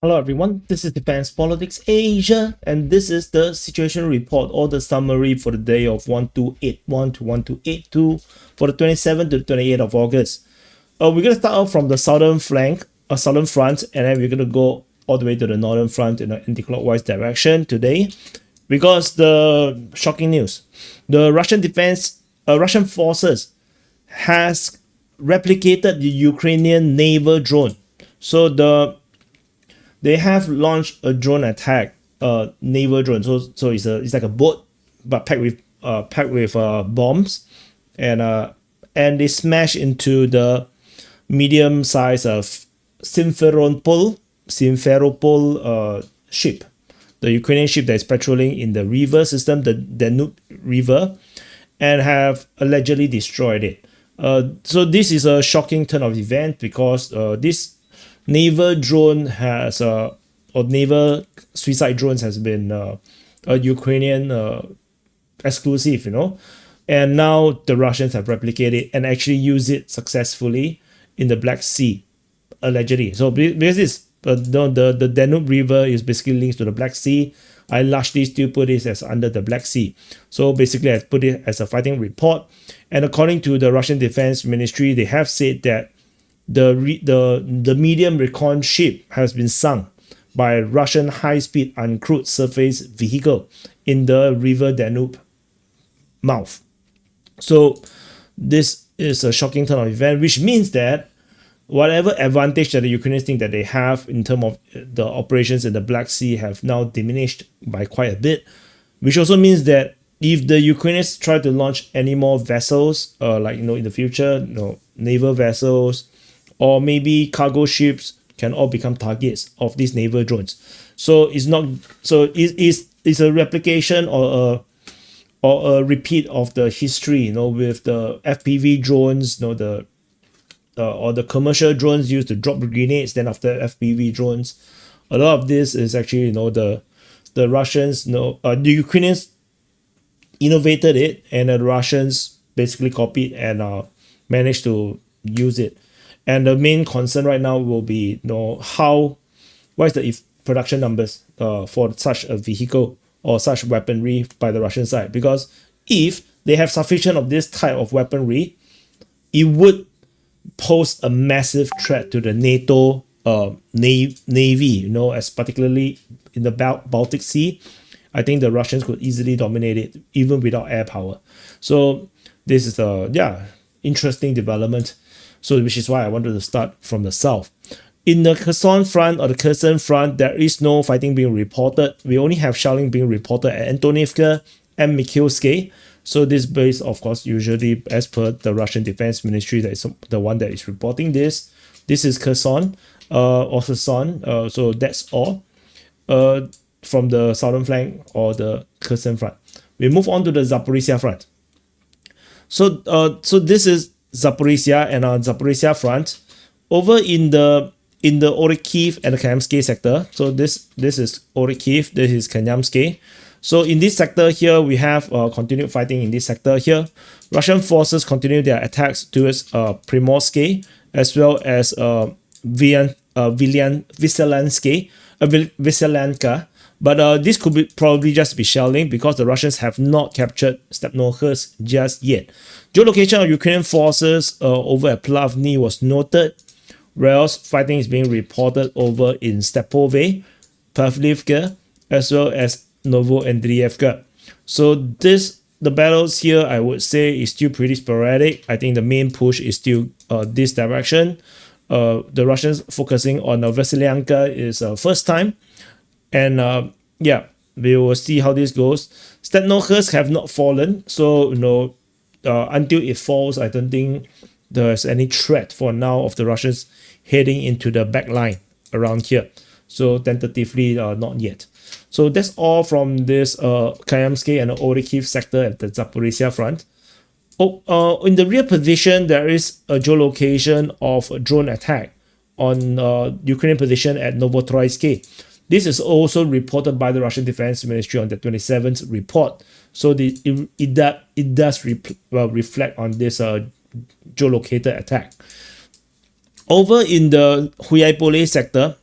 Hello everyone, this is Defense Politics Asia, and this is the situation report or the summary for the day of 1281 to 1282 for the 27th to the 28th of August. We're going to start off from the southern flank, southern front, and then we're going to go all the way to the northern front in an anti-clockwise direction today, because the shocking news, the Russian forces has replicated the Ukrainian naval drone. So they have launched a drone attack, naval drone. So it's like a boat, but packed with bombs, and they smash into the medium-sized Simferopol ship, the Ukrainian ship that is patrolling in the river system, the Danube River, and have allegedly destroyed it. So this is a shocking turn of event because this naval drone has or naval suicide drones has been a Ukrainian exclusive, and now the Russians have replicated it and actually used it successfully in the Black Sea, allegedly. So because it's the Danube River is basically linked to the Black Sea, I largely still put it as under the Black Sea. So basically I put it as a fighting report, and according to the Russian Defense Ministry, they have said that the medium recon ship has been sunk by a Russian high-speed uncrewed surface vehicle in the river Danube mouth. So this is a shocking turn of event, which means that whatever advantage that the Ukrainians think that they have in terms of the operations in the Black Sea have now diminished by quite a bit, which also means that if the Ukrainians try to launch any more vessels, in the future, naval vessels, or maybe cargo ships can all become targets of these naval drones. So it's a replication or a repeat of the history, with the FPV drones, or the commercial drones used to drop grenades. Then after FPV drones, a lot of this is actually the Russians, the Ukrainians innovated it, and the Russians basically copied and managed to use it. And the main concern right now will be, what is the production numbers for such a vehicle or such weaponry by the Russian side? Because if they have sufficient of this type of weaponry, it would pose a massive threat to the NATO navy, as particularly in the Baltic Sea. I think the Russians could easily dominate it even without air power. So this is a interesting development. So which is why I wanted to start from the south. In the Kherson front or the Kherson front, there is no fighting being reported. We only have shelling being reported at Antonivka and Mikhailsky. So this base, of course, usually as per the Russian Defense Ministry, that is the one that is reporting this. This is Kherson or Kherson. So that's all from the southern flank or the Kherson front. We move on to the Zaporizhzhia front. So this is Zaporizhzhia, and on Zaporizhzhia front, over in the Kharkiv and the Kanyamsky sector. So this is Kharkiv, this is Kanyamsky. So in this sector here, we have continued fighting in this sector here. Russian forces continue their attacks towards Primorsky as well as Vyselanka. But this could probably just be shelling because the Russians have not captured Stepnohursk just yet. Geolocation of Ukrainian forces over at Plavny was noted, whereas fighting is being reported over in Stepove, Pavlivka, as well as Novoandrievka. So the battles here, I would say, is still pretty sporadic. I think the main push is still this direction. The Russians focusing on Vyselyanka is first time. And we will see how this goes. Stepnohursk have not fallen, so until it falls, I don't think there's any threat for now of the Russians heading into the back line around here. So tentatively, not yet. So that's all from this Kayamsky and Orikhiv sector at the Zaporizhzhia front. In the rear position, there is a geolocation of a drone attack on Ukrainian position at Novotroitsky. This is also reported by the Russian Defense Ministry on the 27th report. So it does reflect on this geolocated attack. Over in the Huyaipole sector,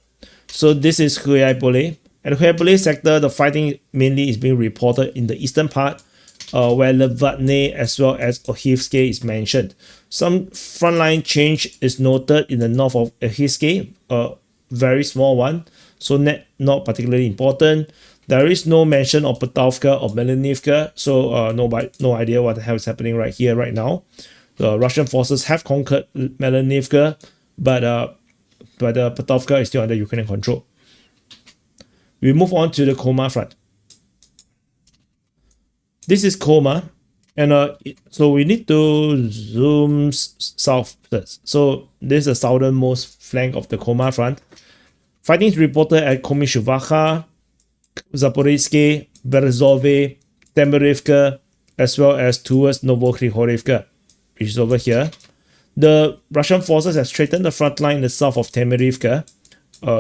So this is Huaypole. At Huaypole sector, the fighting mainly is being reported in the eastern part, where Levadne as well as Ohivske is mentioned. Some frontline change is noted in the north of Ohivske, a very small one, so not particularly important. There is no mention of Petovka or Melanivka, so no idea what the hell is happening right here, right now. The Russian forces have conquered Melanivka, but Petovka is still under Ukrainian control. We move on to the Koma front. This is Koma, and so we need to zoom south first. So this is the southernmost flank of the Koma front. Fighting is reported at Komishuvakha, Zaporizhzhia, Berzove, Temerivka, as well as towards Novokhrihorivka, which is over here. The Russian forces have straightened the front line in the south of Temerivka.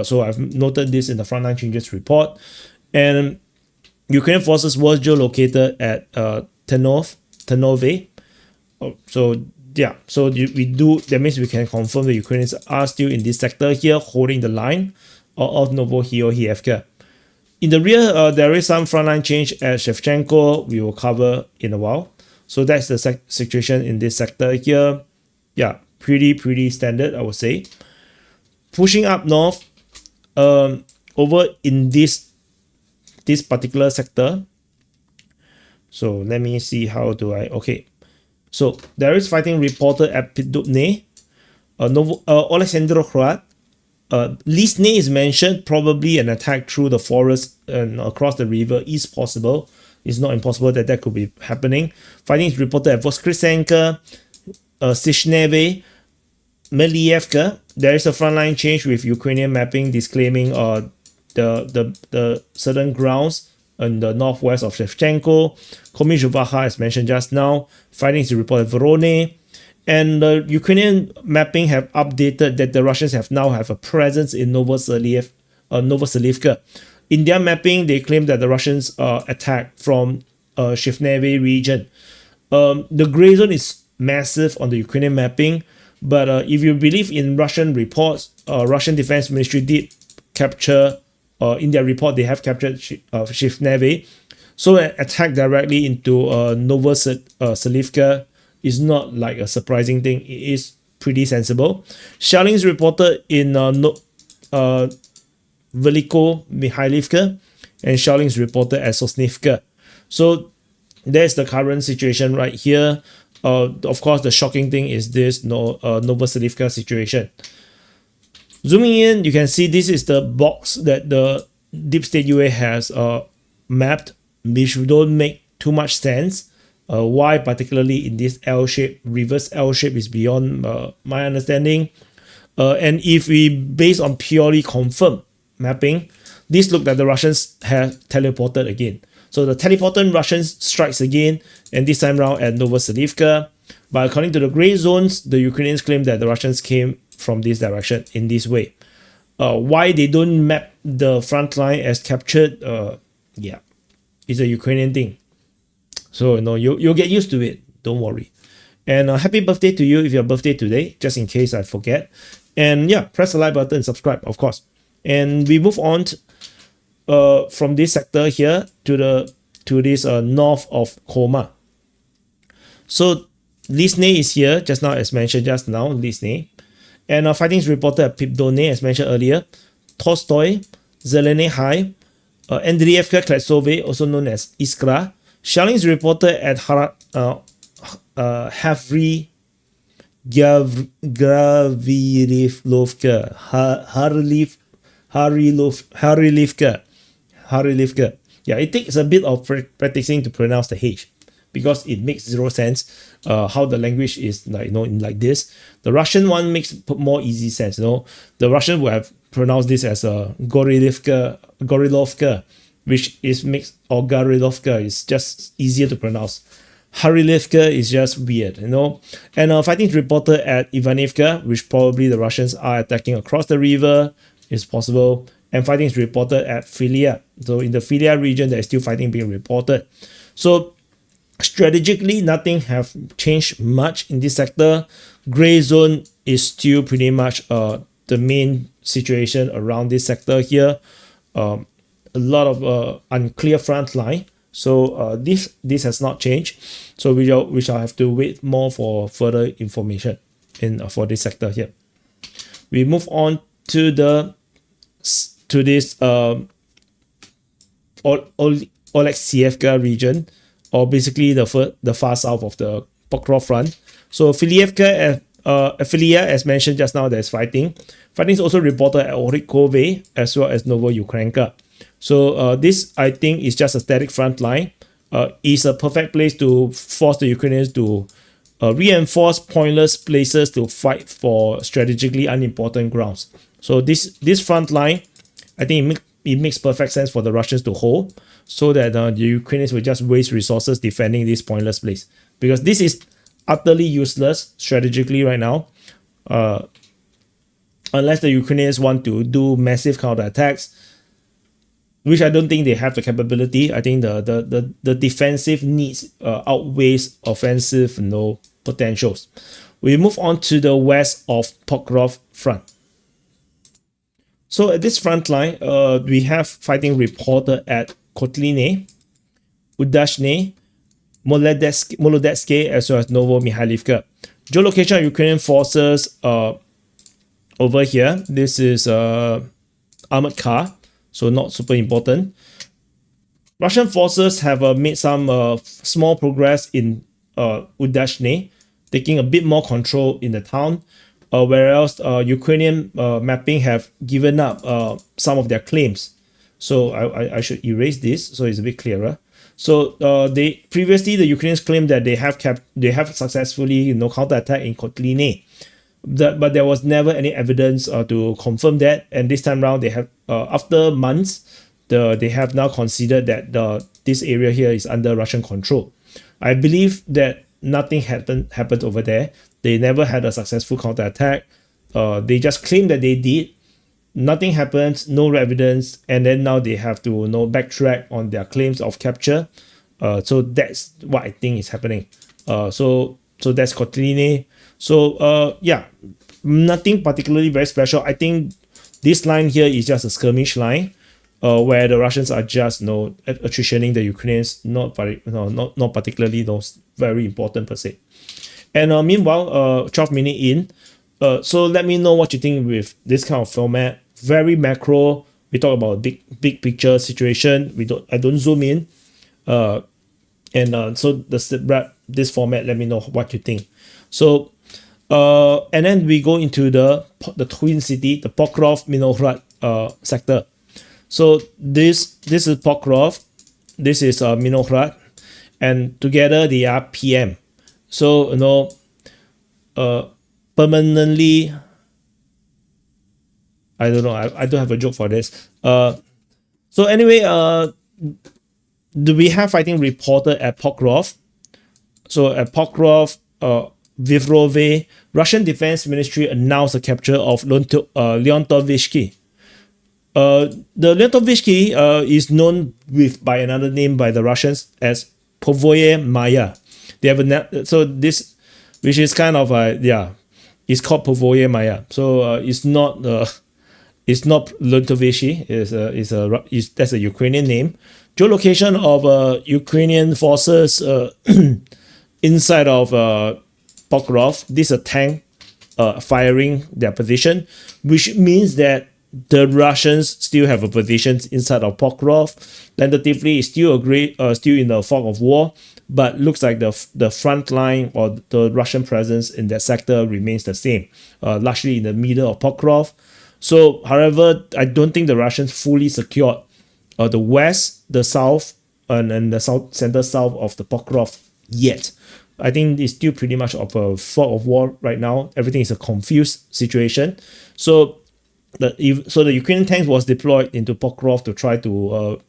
So I've noted this in the frontline changes report. And Ukrainian forces were geolocated at Tenove. So yeah, so that means we can confirm the Ukrainians are still in this sector here, holding the line of Novohiohivka. In the rear, there is some frontline change at Shevchenko. We will cover in a while. So that's the situation in this sector here. Yeah, pretty standard, I would say. Pushing up north, over in this particular sector. So let me see how do I. Okay, so there is fighting reported at Pidupne, Alexandrograd. Lisne is mentioned. Probably an attack through the forest and across the river is possible. It's not impossible that could be happening. Fighting is reported at Voskresenka, Sishneve, Melievka. There is a frontline change with Ukrainian mapping disclaiming the certain grounds in the northwest of Shevchenko. Komishuvakha, as mentioned just now. Fighting is reported at Vorone. And the Ukrainian mapping have updated that the Russians now have a presence in Novoselivka. In their mapping, they claim that the Russians attacked from Shifneve region. The gray zone is massive on the Ukrainian mapping, but if you believe in Russian reports, Russian Defense Ministry did capture, in their report, they have captured Shifneve. So an attack directly into Novoselivka is not like a surprising thing. It is pretty sensible. Shelling is reported in Veliko Mikhailivka, and shelling is reported at Sosnivka. So there's the current situation right here. Of course, the shocking thing is this Novoselivka situation. Zooming in, you can see this is the box that the Deep State UA has mapped, which don't make too much sense. Why particularly in this L shape, reverse L shape is beyond my understanding. And if we based on purely confirmed mapping, this looked like the Russians have teleported again. So the teleported Russians strikes again, and this time round at Novoselivka. But according to the gray zones, the Ukrainians claim that the Russians came from this direction in this way. Why they don't map the front line as captured? Yeah, it's a Ukrainian thing. So you'll get used to it. Don't worry. And happy birthday to you if your birthday today, just in case I forget. And yeah, press the like button and subscribe, of course. And we move on from this sector here to this north of Koma. So Lisne is here just now, as mentioned just now. Lisne, and fighting is reported at Pivdone, as mentioned earlier. Tolstoy, Zelene High, Andrievka Kletsove, also known as Iskra. Shelling is reported at Havri Gravilivka, Harilivka. Yeah, it takes a bit of practicing to pronounce the H, because it makes zero sense how the language is like this. The Russian one makes more easy sense. The Russian would have pronounced this as a Gorilovka, which is mixed, or Garilovka is just easier to pronounce. Harilivka is just weird, And fighting is reported at Ivanivka, which probably the Russians are attacking across the river. It's possible. And fighting is reported at Filia. So in the Filia region, there is still fighting being reported. So strategically, nothing have changed much in this sector. Gray zone is still pretty much the main situation around this sector here. A lot of unclear front line. So this has not changed. So we shall have to wait more for further information for this sector here. We move on to this Oleksievka region, or basically the far south of the Pokrov front. So Filievka, Filia, as mentioned just now, there's fighting. Fighting is also reported at Orikove as well as Novoukrainka. So this, I think, is just a static front line. Is a perfect place to force the Ukrainians to reinforce pointless places to fight for strategically unimportant grounds. So this front line, I think it makes perfect sense for the Russians to hold, so that the Ukrainians will just waste resources defending this pointless place, because this is utterly useless strategically right now. Unless the Ukrainians want to do massive counterattacks, which I don't think they have the capability. I think the defensive needs outweighs offensive potentials. We move on to the west of Pokrov front. So at this front line, we have fighting reported at Kotline, Udashne, Molodetsk, as well as Novomikhailivka. Geolocation of Ukrainian forces over here. This is armored car, so not super important. Russian forces have made some small progress in Udashne, taking a bit more control in the town, whereas Ukrainian mapping have given up some of their claims. So I should erase this so it's a bit clearer. So they previously, the Ukrainians claimed that they have successfully counterattacked in Kotline, but there was never any evidence to confirm that. And this time around, they have after months, they have now considered that this area here is under Russian control. I believe that nothing happened over there. They never had a successful counterattack. They just claimed that they did. Nothing happened, no evidence, and then now they have to backtrack on their claims of capture. So that's what I think is happening. So that's Kotline. So yeah, nothing particularly very special. I think this line here is just a skirmish line, where the Russians are just attritioning the Ukrainians, not particularly very important per se. And meanwhile, 12 minutes in. So let me know what you think with this kind of format. Very macro. We talk about big picture situation. I don't zoom in. So this format, let me know what you think. So and then we go into the twin city, the Pokrov Minohrad sector. So this is Pokrov, this is Minohrad, and together they are PM. So permanently, I don't know, I don't have a joke for this. So anyway, we have fighting reported at Pokrov. So at Pokrov, Vivrove, Russian Defense Ministry announced the capture of Leontovishki. The Leontovishki is known by another name by the Russians as Povoye Maya. They have so this, which is kind of it's called Povoye Maya. So it's not Leontovishki. That's a Ukrainian name. Geolocation of Ukrainian forces inside of Pokrov. This is a tank firing their position, which means that the Russians still have a position inside of Pokrov. Tentatively, it's still still in the fog of war, but looks like the front line or the Russian presence in that sector remains the same, largely in the middle of Pokrov. So, however, I don't think the Russians fully secured the west, the south, and the center south of the Pokrov yet. I think it's still pretty much of a fog of war right now. Everything is a confused situation. So the Ukrainian tanks was deployed into Pokrov to try to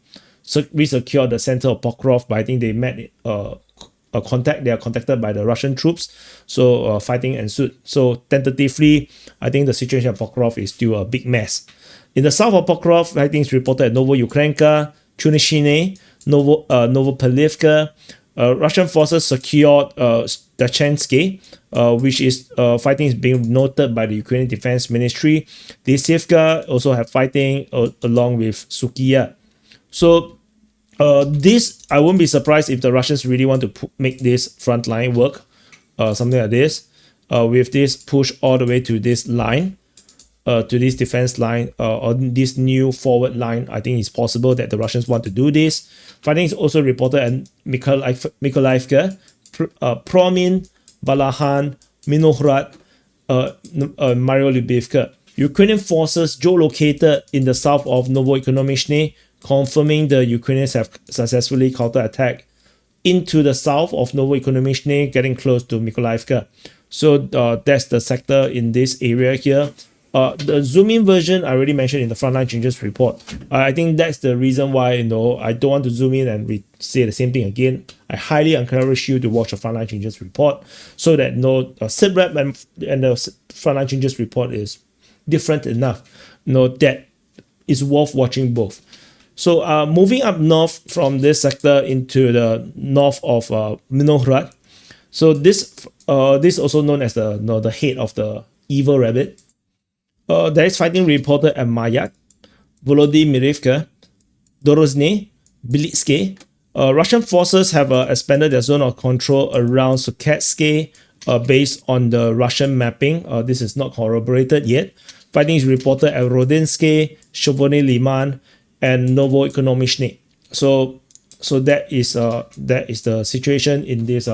re-secure the center of Pokrov, but I think they met they are contacted by the Russian troops, so fighting ensued. So tentatively, I think the situation of Pokrov is still a big mess. In the south of Pokrov, fighting is reported at Novoukrainka, Chunishine, Novopalivka, Russian forces secured Dachenske, which is fighting is being noted by the Ukrainian Defense Ministry. The Sivka also have fighting along with Sukia. So this, I won't be surprised if the Russians really want to make this front line work, something like this, with this push all the way to this line, to this defense line, or this new forward line. I think it's possible that the Russians want to do this. Fighting is also reported at Mykolaiv, Promin, Balahan, Minohrad, Mariolubivka. Ukrainian forces geolocated in the south of Novoekonomishny, confirming the Ukrainians have successfully counterattacked into the south of Novoekonomishny, getting close to Mykolaiv. So that's the sector in this area here. The zoom in version I already mentioned in the frontline changes report. I think that's the reason why, I don't want to zoom in and we say the same thing again. I highly encourage you to watch the frontline changes report so that SITREP and the frontline changes report is different enough, that it's worth watching both. So moving up north from this sector into the north of Minohrad. So this also known as the head of the evil rabbit. There is fighting reported at Mayak, Volodymyrivka, Dorozhny, Bilitske. Russian forces have expanded their zone of control around Suketske based on the Russian mapping. This is not corroborated yet. Fighting is reported at Rodinske, Siversk Lyman, and Novoekonomishny. So that is the situation in this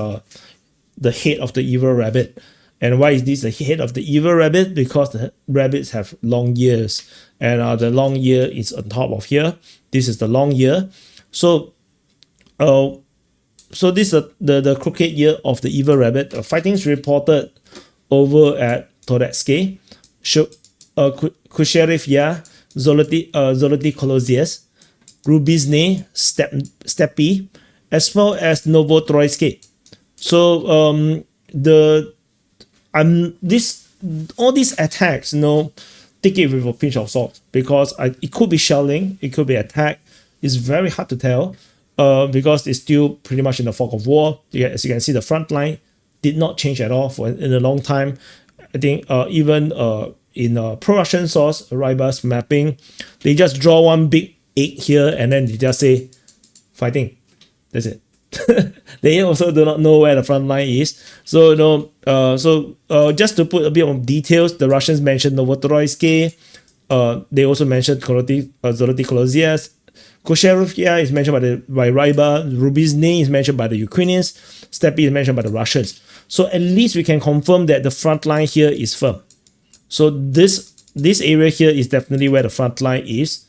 the head of the evil rabbit. And why is this the head of the evil rabbit? Because the rabbits have long ears, and the long ear is on top of here. This is the long ear. So this is the crooked ear of the evil rabbit. Fighting is reported over at Toretsk, Kusherivya, Zoloty Kolosies, Rubizny, Stepi, as well as Novotroysk. So all these attacks, take it with a pinch of salt, because it could be shelling, it could be attack. It's very hard to tell because it's still pretty much in the fog of war. As you can see, the front line did not change at all in a long time. I think even in pro-Russian source, Ryba's mapping, they just draw one big egg here and then they just say fighting. That's it. They also do not know where the front line is. So just to put a bit of details, the Russians mentioned Novotroysk. They also mentioned Zoloty Kolosies. Kusherivya is mentioned by Ryba. Rubizny is mentioned by the Ukrainians. Stepi is mentioned by the Russians. So at least we can confirm that the front line here is firm. So this area here is definitely where the front line is.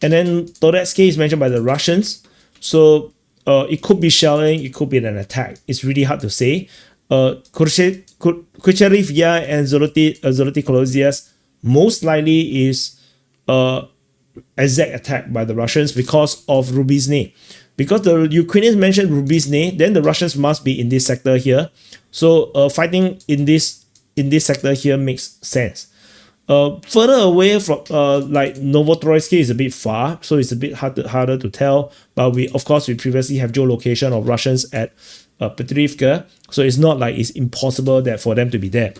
And then Toretsk is mentioned by the Russians. So it could be shelling, it could be an attack. It's really hard to say. Kusherivya and Zoloty Kolosies most likely is exact attack by the Russians because of Rubizny. Because the Ukrainians mentioned Rubizny, then the Russians must be in this sector here. So fighting in this sector here makes sense. Further away from like Novotroysk is a bit far, so it's a bit harder to tell. But we previously have geolocation of Russians at Petrivka, so it's not like it's impossible that for them to be there.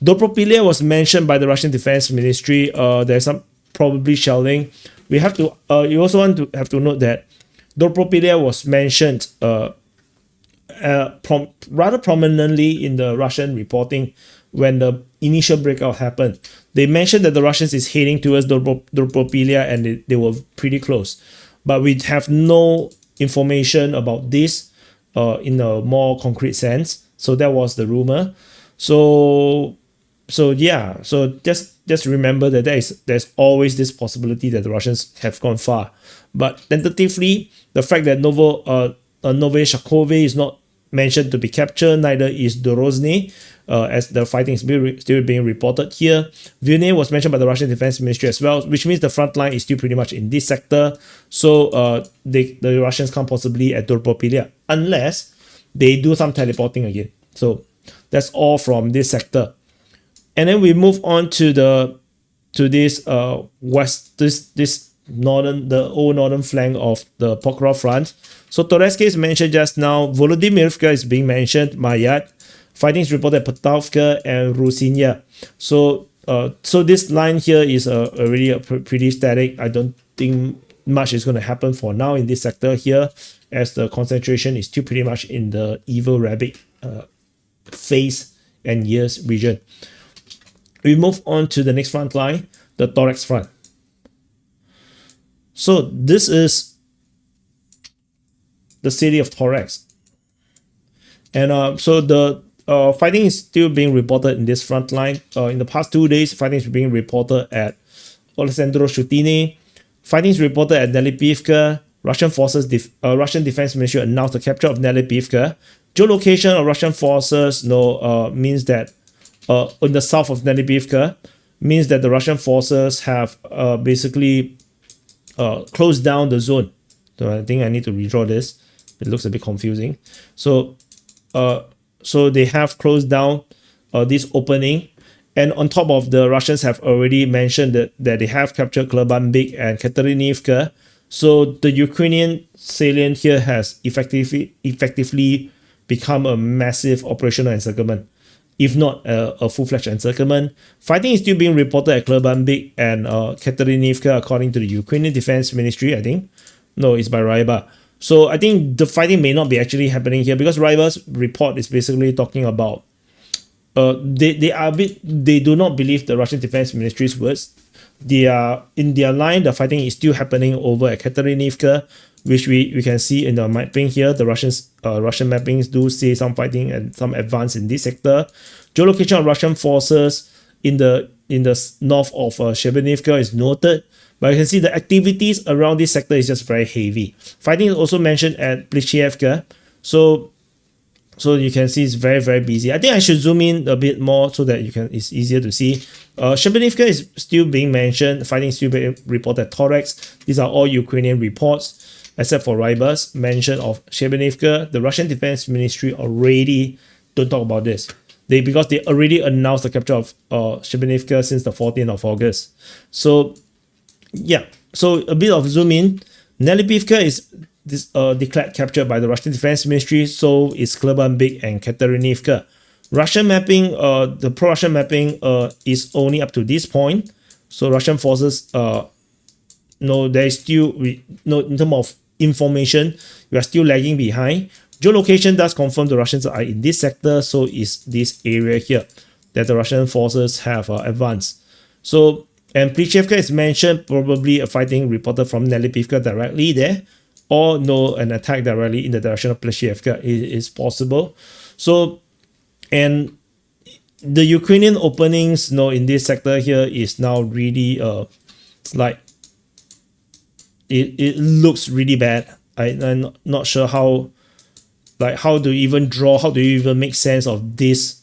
Dobropilia was mentioned by the Russian Defense Ministry. There's some probably shelling. We have to. You also have to note that Dobropilia was mentioned rather prominently in the Russian reporting when the initial breakout happened. They mentioned that the Russians is heading towards Dobropilia and they were pretty close. But we have no information about this in a more concrete sense. So that was the rumor. So yeah. So just remember that there's always this possibility that the Russians have gone far. But tentatively, the fact that Novye Shakove is not mentioned to be captured, neither is Dorozhny, as the fighting is still being reported here. Vuhledar was mentioned by the Russian Defense Ministry as well, which means the front line is still pretty much in this sector. So the Russians can't possibly at Dobropilia unless they do some teleporting again. So that's all from this sector. And then we move on to this the old northern flank of the Pokrovsk front. So Toretsk is mentioned just now. Volodymyrivka is being mentioned. Mayat. Fighting is reported at Pokrovsk and Rusinya. So this line here is already pretty static. I don't think much is going to happen for now in this sector here, as the concentration is still pretty much in the evil rabbit phase and years region. We move on to the next front line, the Toretsk front. So this is the city of Toretsk, and so the fighting is still being reported in this front line. In the past 2 days, fighting is being reported at Alexandro Shutini. Fighting is reported at Nelipivka. Russian Russian Defense Ministry announced the capture of Nelipivka. Geolocation of Russian forces means that in the south of Nelipivka means that the Russian forces have basically closed down the zone. So I think I need to redraw this. It looks a bit confusing. So they have closed down this opening, and on top of the Russians have already mentioned that they have captured Klebanbik and Katerinivka. So the Ukrainian salient here has effectively become a massive operational encirclement, if not a full-fledged encirclement. Fighting is still being reported at Klebanbik and Katerinivka, according to the Ukrainian Defense Ministry, I think. No, it's by Ryba. So I think the fighting may not be actually happening here, because Ryba's report is basically talking about they do not believe the Russian Defense Ministry's words. They are in their line. The fighting is still happening over at Katerinivka, which we can see in the mapping here. The Russian mappings do say some fighting and some advance in this sector. Geolocation of Russian forces in the north of Shebrenivka is noted, but you can see the activities around this sector is just very heavy. Fighting is also mentioned at Plichievka, so you can see it's very, very busy. I think I should zoom in a bit more so that it's easier to see. Shebrenivka is still being mentioned. Fighting is still being reported at Toretsk. These are all Ukrainian reports, except for Ryba's mention of Shebrenivka. The Russian Defense Ministry already don't talk about this. Because they already announced the capture of Shebrenivka since the 14th of August. So yeah, so a bit of zoom in. Nelipivka is declared captured by the Russian Defense Ministry, so is Klebanbik and Katerinivka. Russian mapping, the pro-Russian mapping is only up to this point. So Russian forces, there is still, in terms of information, we are still lagging behind. Geolocation does confirm the Russians are in this sector, so is this area here that the Russian forces have advanced. So, and Plichevka is mentioned, probably a fighting reported from Nelipivka directly there, or an attack directly in the direction of Plichevka is possible. So, and the Ukrainian openings in this sector here is now really like it looks really bad. I'm not sure how to even draw, how do you even make sense of this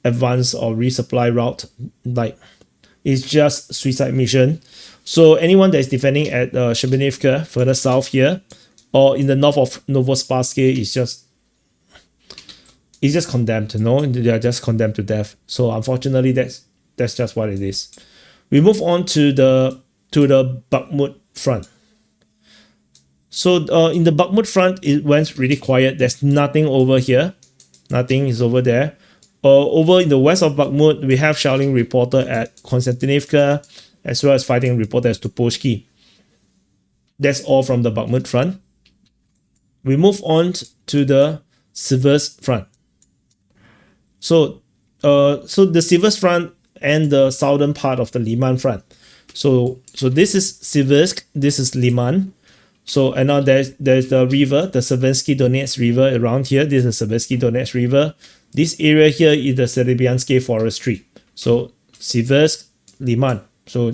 advance or resupply route. Like, it's just suicide mission. So anyone that is defending at Shebrenivka further south here, or in the north of Novospassky, is just condemned. They are just condemned to death. So unfortunately, that's just what it is. We move on to the Bakhmut front. So in the Bakhmut front, it went really quiet. There's nothing over here. Nothing is over there. Over in the west of Bakhmut, we have shelling reported at Konstantinivka, as well as fighting reported at Tuposhki. That's all from the Bakhmut front. We move on to the Siversk front. So the Siversk front and the southern part of the Lyman front. So this is Siversk, this is Lyman. So, and now there's the river, the Seversky Donets River around here. This is the Seversky Donets River. This area here is the Serebryansky Forestry. So Siversk, Lyman. So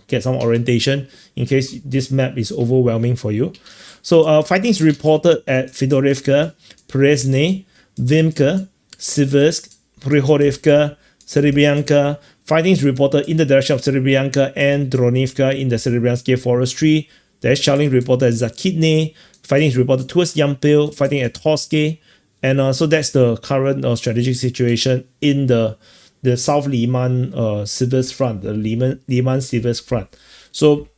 get some orientation in case this map is overwhelming for you. So fighting is reported at Fedorivka, Prezhny, Vimka, Siversk, Prihorivka, Serebryanka. Fighting is reported in the direction of Serebryanka and Dronivka in the Serebryansky Forestry. There's shelling reported at Zakidne. Fighting is reported towards Yampil, fighting at Torsky. And so that's the current strategic situation in the South Lyman Siversk front, the Lyman Siversk front. So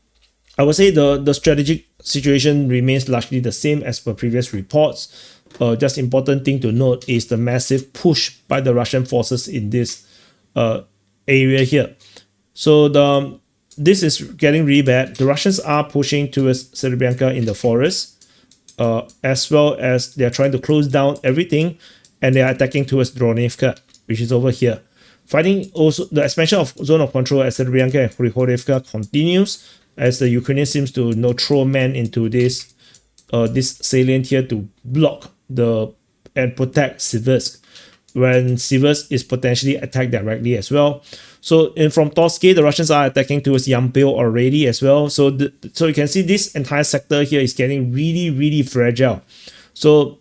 I would say the strategic situation remains largely the same as per previous reports. Just important thing to note is the massive push by the Russian forces in this area here. So this is getting really bad. The Russians are pushing towards Srebrenica in the forest, as well as they are trying to close down everything, and they are attacking towards Dronivka, which is over here. Fighting also, the expansion of zone of control at Srebrenica and Vrikhodevka continues, as the Ukrainians seems to throw men into this salient here to block and protect Siversk, when Siversk is potentially attacked directly as well. So from Toretsk, the Russians are attacking towards Yampil already as well. So so you can see this entire sector here is getting really fragile. So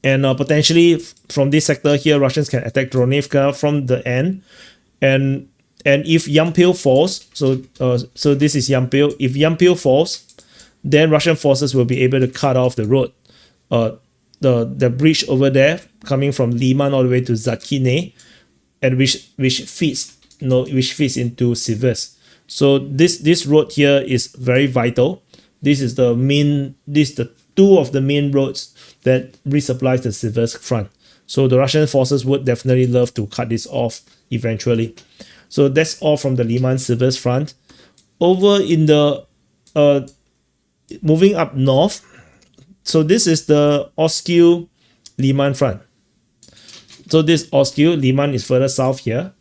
and potentially from this sector here, Russians can attack Dronivka from the end, and if Yampil falls, so this is Yampil. If Yampil falls, then Russian forces will be able to cut off the road, the bridge over there coming from Lyman all the way to Zatkine, and which feeds into Siversk. So this road here is very vital. This is the two of the main roads that resupplies the Siversk front. So the Russian forces would definitely love to cut this off eventually. So that's all from the Lyman-Siversk front. Over in the moving up north, so this is the Oskil-Lyman front. So this Oskil-Lyman is further south here.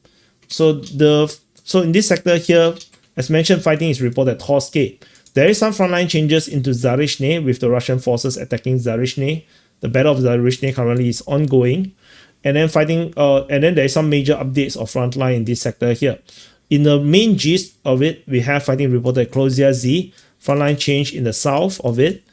So in this sector here, as mentioned, fighting is reported at Toretsk. There is some frontline changes into Zaporizhzhia with the Russian forces attacking Zaporizhzhia. The Battle of Zaporizhzhia currently is ongoing. And then there is some major updates of frontline in this sector here. In the main gist of it, we have fighting reported at Zaporizhzhia, frontline change in the south of it,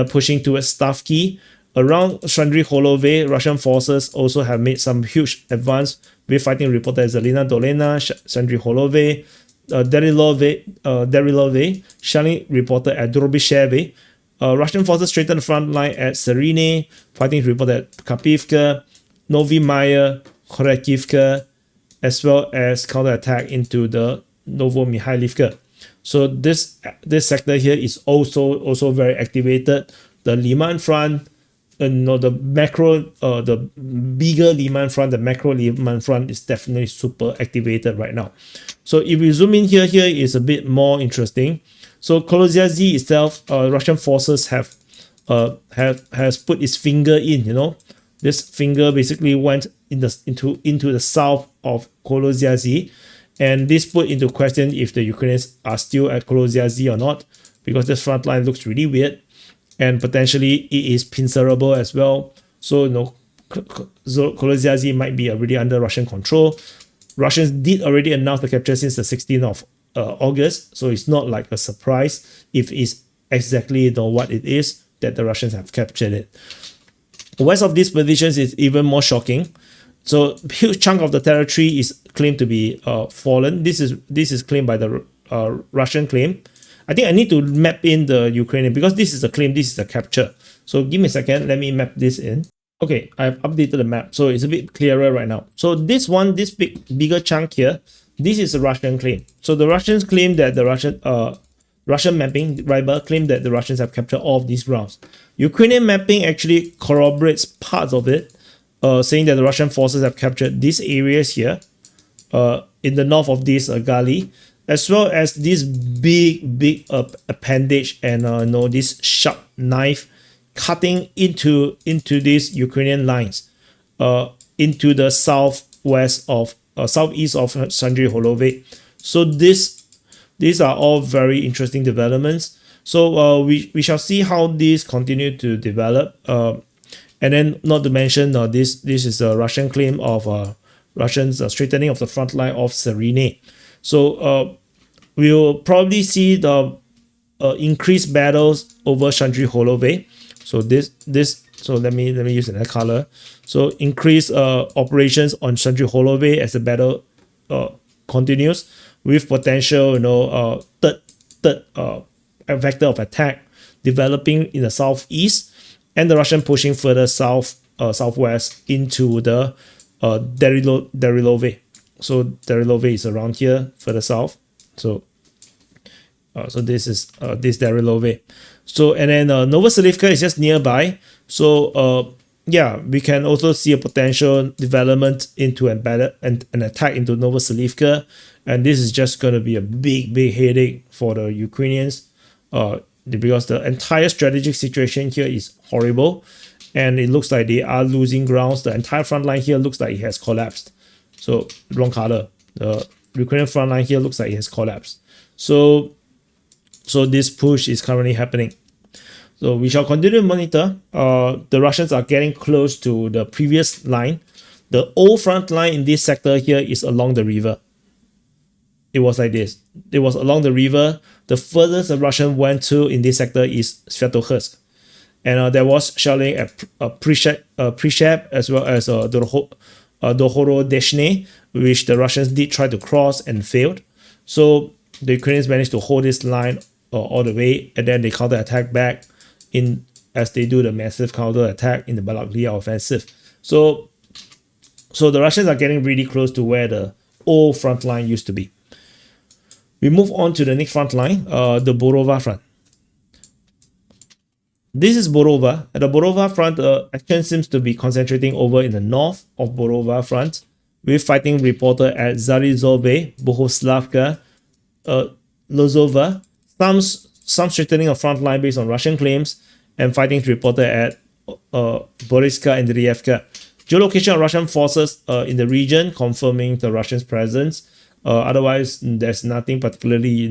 pushing towards Stavki. Around Shandry Holove, Russian forces also have made some huge advance with fighting reported at Zelina Dolena, Shandry Holove, Darilove, shelling reported at Drobisheve. Russian forces straightened the front line at Serine, fighting reported at Kharkiv, Novi Maya, Kharkivka, as well as counterattack into the Novomikhailivka. So this sector here is also very activated. The Lyman front, the macro, the bigger Lyman front, the macro Lyman front is definitely super activated right now. So if we zoom in here is a bit more interesting. So Zaporizhzhia itself, Russian forces has put its finger in. This finger basically went into the south of Zaporizhzhia, and this put into question if the Ukrainians are still at Zaporizhzhia or not, because this front line looks really weird, and potentially it is pincerable as well. So Zaporizhzhia might be already under Russian control. Russians did already announce the capture since the 16th of August, so it's not like a surprise if it's exactly what it is that the Russians have captured it. West of these positions is even more shocking. So huge chunk of the territory is claimed to be fallen. This is claimed by the Russian claim. I think I need to map in the Ukrainian, because this is a claim, this is a capture. So give me a second, let me map this in. Okay, I've updated the map, so it's a bit clearer right now. So this bigger chunk here, this is a Russian claim. So the Russians claim that the Russian mapping, Ryber, claim that the Russians have captured all of these grounds. Ukrainian mapping actually corroborates parts of it, saying that the Russian forces have captured these areas here, in the north of this gully, as well as this big appendage and this sharp knife cutting into these Ukrainian lines, into the southeast of Shandry Holove. So these are all very interesting developments. So we shall see how these continue to develop. And then not to mention this is a Russian claim of Russians straightening of the front line of Serine. So we'll probably see the increased battles over Shandry Holove. So so let me use another color. So increased operations on Shandry Holove as the battle continues, with potential third vector of attack developing in the southeast, and the Russian pushing further southwest into the Darilove. So Darilove is around here further south. So So this is this Darilove. So and then Novoselivka is just nearby. So yeah, we can also see a potential development into an attack into Novoselivka, and this is just going to be a big headache for the Ukrainians, because the entire strategic situation here is horrible, and it looks like they are losing grounds. The entire front line here looks like it has collapsed. So wrong color. The Ukrainian front line here looks like it has collapsed. So this push is currently happening. So we shall continue to monitor. The Russians are getting close to the previous line. The old front line in this sector here is along the river. It was like this. It was along the river. The furthest the Russian went to in this sector is Svetohorsk. And there was shelling at Prishep as well as Dohorodeshne, which the Russians did try to cross and failed. So the Ukrainians managed to hold this line all the way, and then they counter-attack back as they do the massive counter-attack in the Balaklia offensive. So the Russians are getting really close to where the old front line used to be. We move on to the next front line, the Borova front. This is Borova. At the Borova front, action seems to be concentrating over in the north of Borova front, with fighting reported at Zarizove, Bohuslavka, Lozova, some strengthening of front line based on Russian claims, and fighting reported at Boryska and Drievka. Geolocation of Russian forces in the region confirming the Russians' presence. Otherwise, there's nothing particularly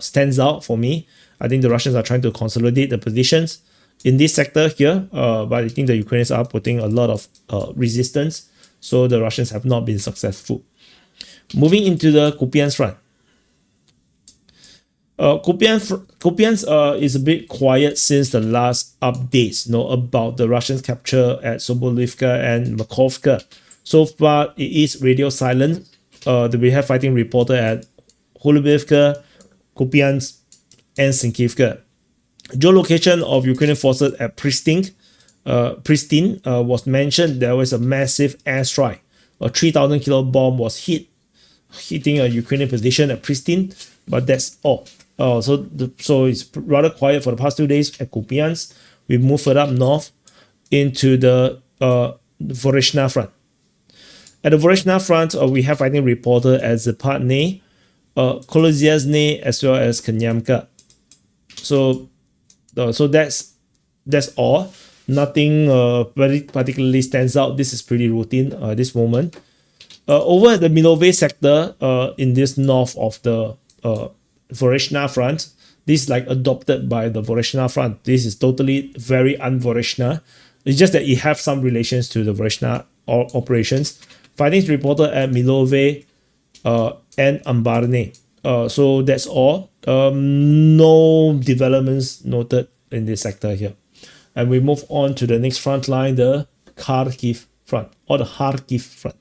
stands out for me. I think the Russians are trying to consolidate the positions in this sector here, but I think the Ukrainians are putting a lot of resistance, so the Russians have not been successful. Moving into the Kupiansk front. Kupiansk is a bit quiet since the last updates about the Russians' capture at Sobolivka and Makovka. So far, it is radio silent. We have fighting reported at Holubivka, Kupiansk, and Sinkivka. Geolocation of Ukrainian forces at Pristine was mentioned. There was a massive airstrike. A 3,000 kilo bomb was hitting a Ukrainian position at Pristine, but that's all. So it's rather quiet for the past 2 days at Kupiansk. We move further up north into the Voreshna front. At the Voreshna front, we have fighting reported at Zaporizhzhia, Koloziezhny, as well as Kanyamka. So that's all. Nothing very particularly stands out. This is pretty routine at this moment. Over at the Milove sector, in this north of the Voreshna front, this is like adopted by the Voreshna front. This is totally very un-Voreshna. It's just that it has some relations to the Voreshna operations. Fighting is reported at Milove and Ambarne. So that's all. No developments noted in this sector here. And we move on to the next front line, the Kharkiv front, or the Kharkiv front.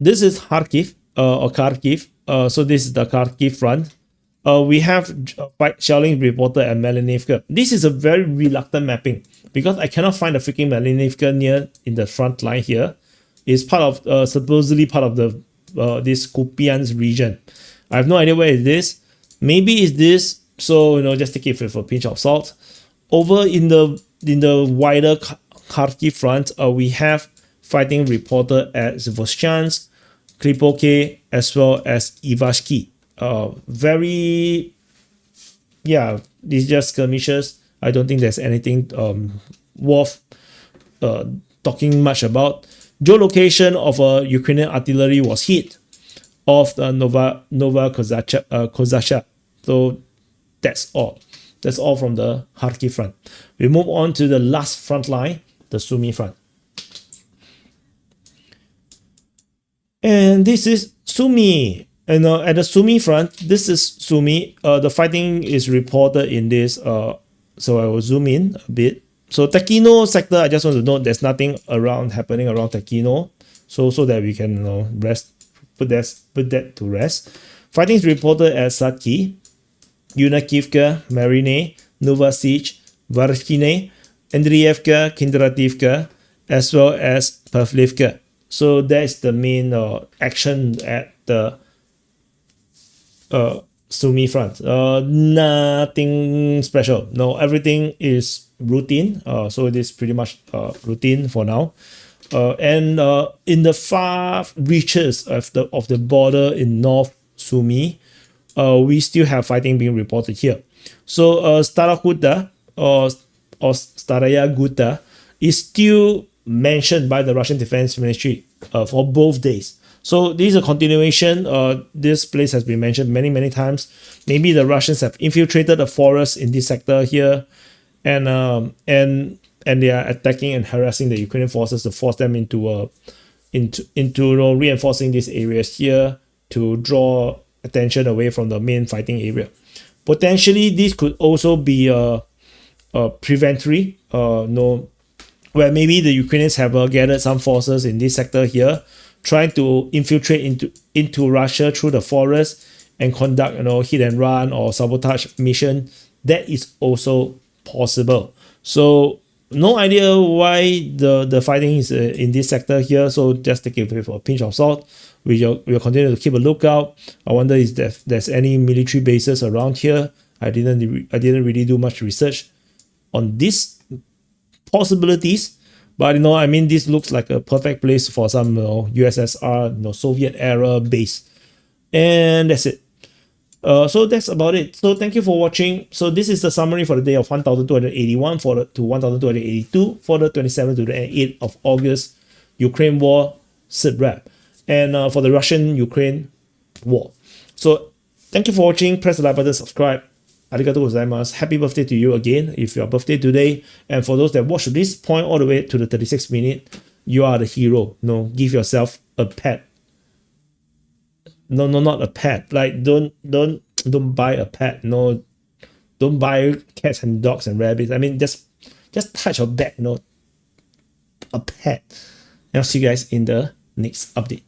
This is Kharkiv, or Kharkiv. So this is the Kharkiv front. We have shelling reported at Melanivka. This is a very reluctant mapping because I cannot find a freaking Melanivka near in the front line here. It's part of supposedly part of the this Kupiansk region. I have no idea where it is. Maybe it's this. So just take it with a pinch of salt. Over in the wider Kharkiv front, we have fighting reported at Zaporizhzhia, Klipoke, as well as Ivashki. These just skirmishes. I don't think there's anything worth talking much about. Geolocation of Ukrainian artillery was hit off the Nova Kozasha. So that's all. That's all from the Kharkiv front. We move on to the last front line, the Sumy front. And this is Sumy. And at the Sumy front, this is Sumy. The fighting is reported in this. So I will zoom in a bit. So Tekino sector, I just want to note there's nothing happening around Tekino. So that we can put that to rest. Fighting is reported at Satki, Yunakivka, Marine, Novosich, Varkine, Andrievka, Kindrativka, as well as Pavlivka. So that's the main action at the Sumy front. Nothing special. No, everything is routine. So it is pretty much routine for now. And in the far reaches of the border in North Sumy, we still have fighting being reported here. So Stara Huta or Staraya Guta is still mentioned by the Russian Defense Ministry for both days. So this is a continuation. This place has been mentioned many times. Maybe the Russians have infiltrated the forest in this sector here, and they are attacking and harassing the Ukrainian forces to force them into reinforcing these areas here to draw attention away from the main fighting area. Potentially, this could also be a preventary, where maybe the Ukrainians have gathered some forces in this sector here, trying to infiltrate into Russia through the forest and conduct hit and run or sabotage mission. That is also possible. So no idea why the fighting is in this sector here. So just take it with a pinch of salt. We'll continue to keep a lookout. I wonder if there's any military bases around here. I didn't really do much research on these possibilities, but I mean, this looks like a perfect place for some USSR Soviet era base. And that's it. So that's about it. So thank you for watching. So this is the summary for the day of 1281 to 1282 for the 27th to the 8th of August Ukraine war SITREP, and for the Russian-Ukraine war. So thank you for watching. Press the like button, subscribe. Arigatou gozaimasu. Happy birthday to you again if your birthday today. And for those that watch this point all the way to the 36th minute, you are the hero. Give yourself a pat. No, not a pet. Like don't buy a pet. No, don't buy cats and dogs and rabbits. I mean, just touch your back. A pet. And I'll see you guys in the next update.